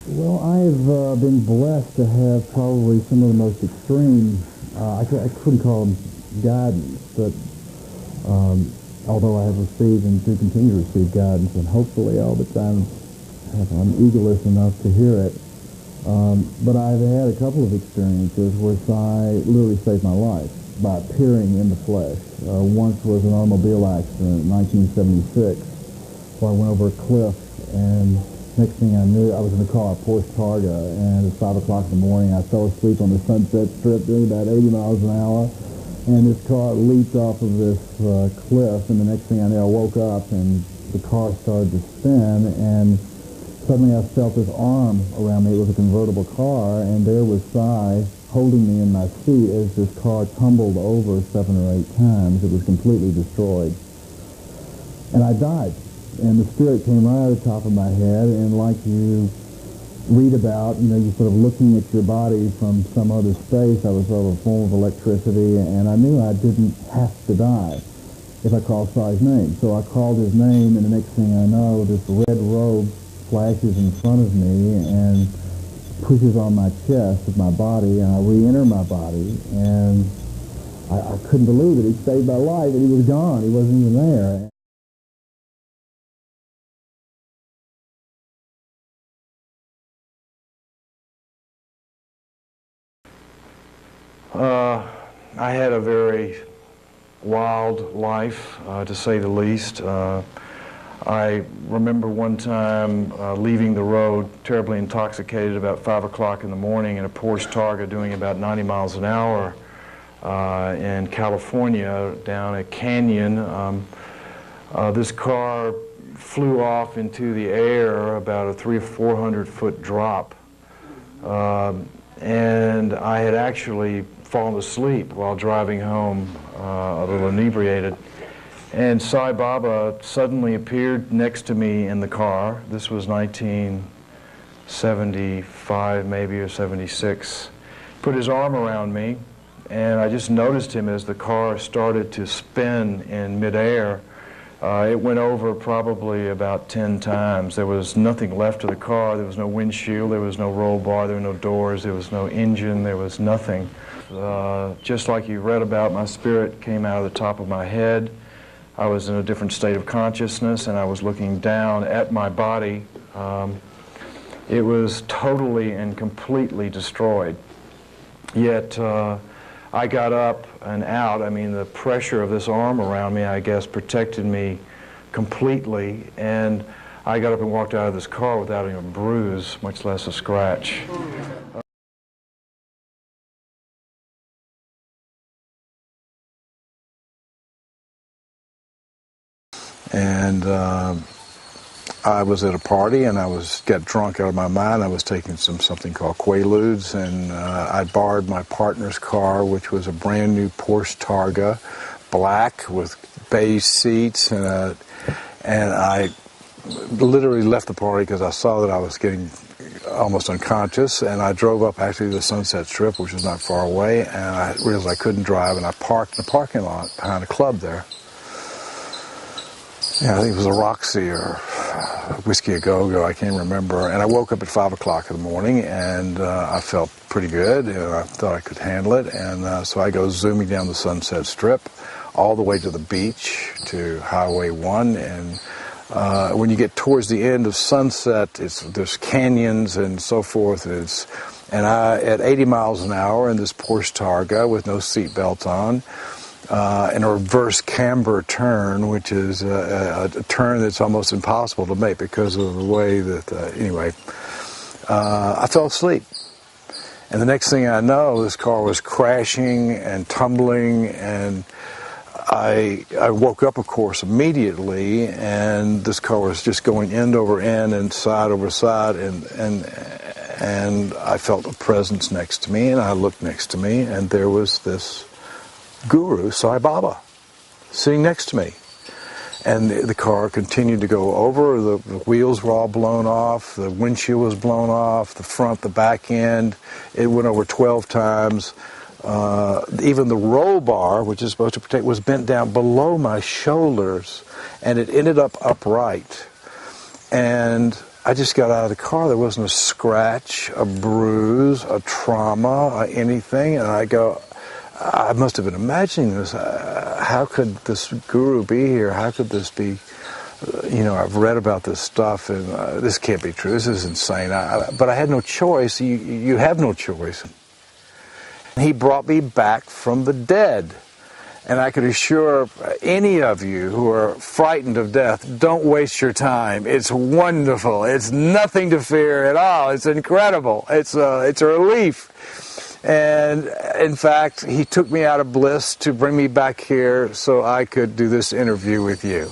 Well, I've been blessed to have probably some of the most extreme, I couldn't call them guidance, but although I have received and do continue to receive guidance, and hopefully all the time I'm egoless enough to hear it, but I've had a couple of experiences where I literally saved my life by appearing in the flesh. Once was an automobile accident in 1976 where I went over a cliff, and next thing I knew, I was in a car, a Porsche Targa, and at 5 o'clock in the morning, I fell asleep on the Sunset Strip doing about 80 miles an hour, and this car leaped off of this cliff, and the next thing I knew, I woke up, and the car started to spin, and suddenly I felt this arm around me. It was a convertible car, and there was Cy holding me in my seat as this car tumbled over 7 or 8 times. It was completely destroyed. And I died. And the spirit came right out of the top of my head, and like you read about, you're sort of looking at your body from some other space. I was sort of a form of electricity, and I knew I didn't have to die if I called Cy's name. So I called his name, and the next thing I know, this red robe flashes in front of me and pushes on my chest of my body, and I re-enter my body, and I couldn't believe it. He saved my life, and he was gone. He wasn't even there. I had a very wild life, to say the least. I remember one time leaving the road terribly intoxicated about 5 o'clock in the morning in a Porsche Targa doing about 90 miles an hour in California down a canyon. This car flew off into the air about a 300 or 400 foot drop. And I had actually fallen asleep while driving home a little inebriated. And Sai Baba suddenly appeared next to me in the car. This was 1975 maybe, or 76. Put his arm around me, and I just noticed him as the car started to spin in midair. It went over probably about 10 times. There was nothing left of the car. There was no windshield, there was no roll bar, there were no doors, there was no engine, there was nothing. Just like you read about, my spirit came out of the top of my head. I was in a different state of consciousness, and I was looking down at my body. It was totally and completely destroyed. Yet I got up and out. I mean, the pressure of this arm around me, I guess, protected me completely, and I got up and walked out of this car without even a bruise, much less a scratch. And I was at a party, and I got drunk out of my mind. I was taking something called Quaaludes, and I borrowed my partner's car, which was a brand new Porsche Targa, black with beige seats, and I literally left the party because I saw that I was getting almost unconscious, and I drove up actually to the Sunset Strip, which was not far away, and I realized I couldn't drive, and I parked in the parking lot behind a club there. Yeah, I think it was a Roxy or Whiskey A Go-Go, I can't remember. And I woke up at 5 o'clock in the morning, and I felt pretty good, and I thought I could handle it. And so I go zooming down the Sunset Strip all the way to the beach, to Highway 1. And when you get towards the end of Sunset, there's canyons and so forth. And I, at 80 miles an hour in this Porsche Targa with no seatbelt on, in a reverse camber turn, which is a turn that's almost impossible to make because of the way that, I fell asleep. And the next thing I know, this car was crashing and tumbling, and I woke up, of course, immediately, and this car was just going end over end and side over side, and I felt a presence next to me, and I looked next to me, and there was this guru, Sai Baba, sitting next to me. And the car continued to go over. The wheels were all blown off. The windshield was blown off. The front, the back end. It went over 12 times. Even the roll bar, which is supposed to protect, was bent down below my shoulders, and it ended up upright. And I just got out of the car. There wasn't a scratch, a bruise, a trauma, anything. And I go, I must have been imagining this. How could this guru be here? How could this be? You know, I've read about this stuff, and this can't be true. This is insane. But I had no choice. You have no choice. He brought me back from the dead. And I could assure any of you who are frightened of death, don't waste your time. It's wonderful. It's nothing to fear at all. It's incredible. It's a relief. And in fact, he took me out of bliss to bring me back here so I could do this interview with you.